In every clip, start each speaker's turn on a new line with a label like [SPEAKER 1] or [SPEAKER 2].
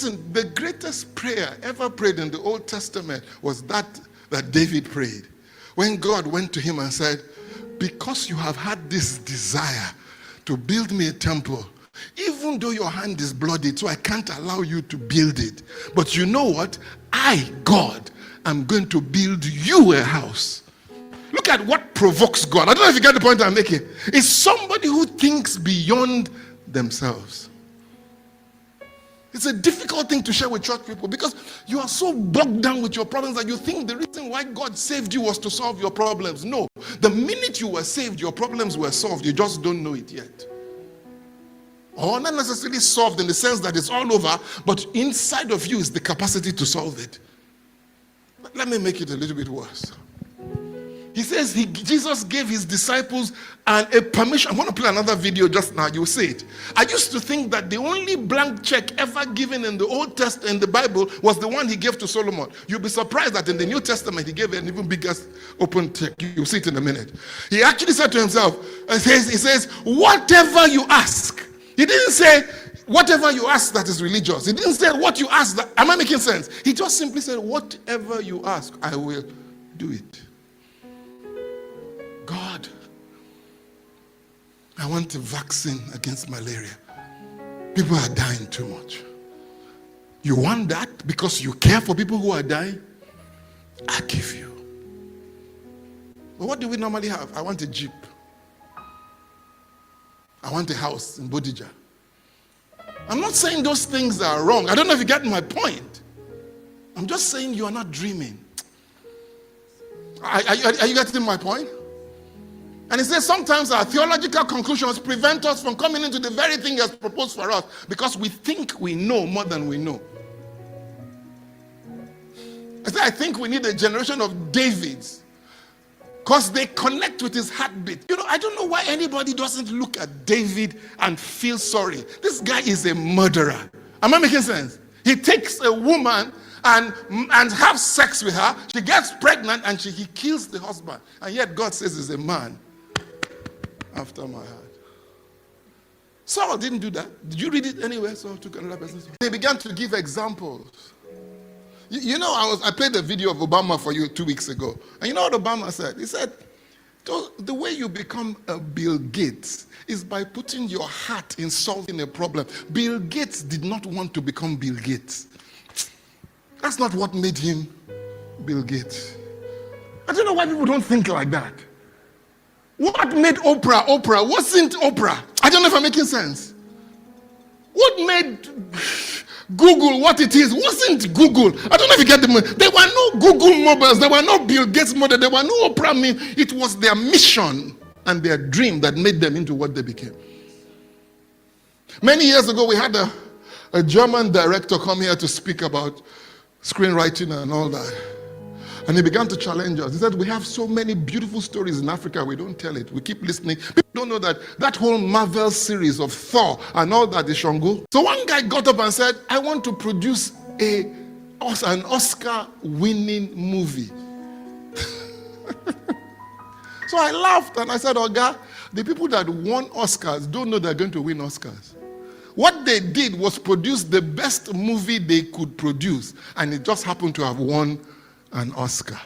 [SPEAKER 1] Listen, the greatest prayer ever prayed in the Old Testament was that David prayed. When God went to him and said, because you have had this desire to build me a temple, even though your hand is bloodied, so I can't allow you to build it. But you know what? I, God, am going to build you a house. Look at what provokes God. I don't know if you get the point I'm making. It's somebody who thinks beyond themselves. It's a difficult thing to share with church people because you are so bogged down with your problems that you think the reason why God saved you was to solve your problems. No. The minute you were saved, your problems were solved. You just don't know it yet. Or not necessarily solved in the sense that it's all over, but inside of you is the capacity to solve it. But let me make it a little bit worse. He says Jesus gave his disciples a permission. I want to play another video just now. You'll see it. I used to think that the only blank check ever given in the Old Testament, in the Bible, was the one he gave to Solomon. You'll be surprised that in the New Testament, he gave an even bigger open check. You'll see it in a minute. He actually said to himself, he says, whatever you ask. He didn't say, whatever you ask that is religious. He didn't say, what you ask that. Am I making sense? He just simply said, whatever you ask, I will do it. God, I want a vaccine against malaria. People are dying too much. You want that because you care for people who are dying? I give you. But what do we normally have? I want a Jeep. I want a house in Bodija. I'm not saying those things are wrong. I don't know if you get my point. I'm just saying you are not dreaming. Are you getting my point? And he says sometimes our theological conclusions prevent us from coming into the very thing he has proposed for us because we think we know more than we know. I think we need a generation of Davids because they connect with his heartbeat. You know, I don't know why anybody doesn't look at David and feel sorry. This guy is a murderer. Am I making sense? He takes a woman and have sex with her. She gets pregnant and he kills the husband. And yet God says he's a man after my heart. Saul didn't do that. Did you read it anywhere? Saul took another person's. They began to give examples. You know, I played a video of Obama for you 2 weeks ago. And you know what Obama said? He said, the way you become a Bill Gates is by putting your heart in solving a problem. Bill Gates did not want to become Bill Gates. That's not what made him Bill Gates. I don't know why people don't think like that. What made Oprah Oprah wasn't Oprah. I don't know if I'm making sense. What made Google what it is wasn't Google. I don't know if you get the point. There were no Google mobiles. There were no Bill Gates model. There were no Oprah. It was their mission and their dream that made them into what they became. Many years ago, we had a German director come here to speak about screenwriting and all that. And he began to challenge us. He said, we have so many beautiful stories in Africa, we don't tell it. We keep listening. People don't know that whole Marvel series of Thor and all that is Shango. So one guy got up and said, I want to produce an Oscar-winning movie. So I laughed and I said, Oga, the people that won Oscars don't know they're going to win Oscars. What they did was produce the best movie they could produce, and it just happened to have won an Oscar.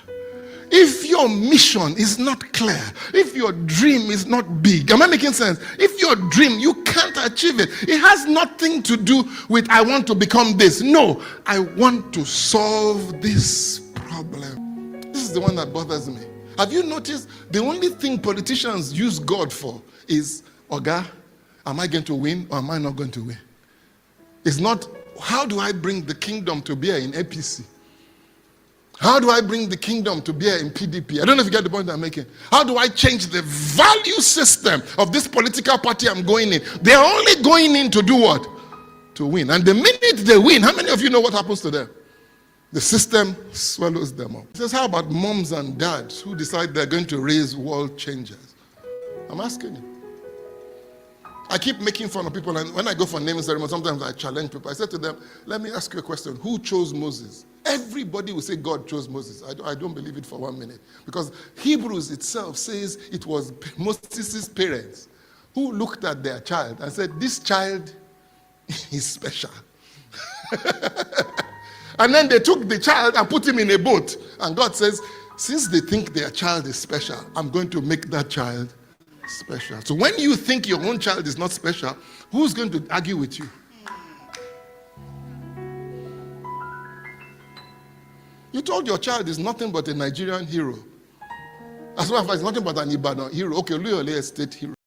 [SPEAKER 1] If your mission is not clear, if your dream is not big, am I making sense? If your dream, you can't achieve it. It has nothing to do with I want to become this. No, I want to solve this problem. This is the one that bothers me. Have you noticed the only thing politicians use God for is, Oga, am I going to win or am I not going to win? It's not, how do I bring the kingdom to bear in APC? How do I bring the kingdom to bear in PDP? I don't know if you get the point I'm making. How do I change the value system of this political party I'm going in? They're only going in to do what? To win. And the minute they win, how many of you know what happens to them? The system swallows them up. He says, how about moms and dads who decide they're going to raise world changers? I'm asking you. I keep making fun of people, and when I go for naming ceremony, sometimes I challenge people. I said to them, let me ask you a question. Who chose Moses? Everybody will say God chose Moses. I don't believe it for 1 minute. Because Hebrews itself says it was Moses' parents who looked at their child and said, this child is special. And then they took the child and put him in a boat. And God says, since they think their child is special, I'm going to make that child special. So when you think your own child is not special, who's going to argue with you? You told your child is nothing but a Nigerian hero. As a matter of fact, it's nothing but an Ibadan hero. Okay, Luyole State hero.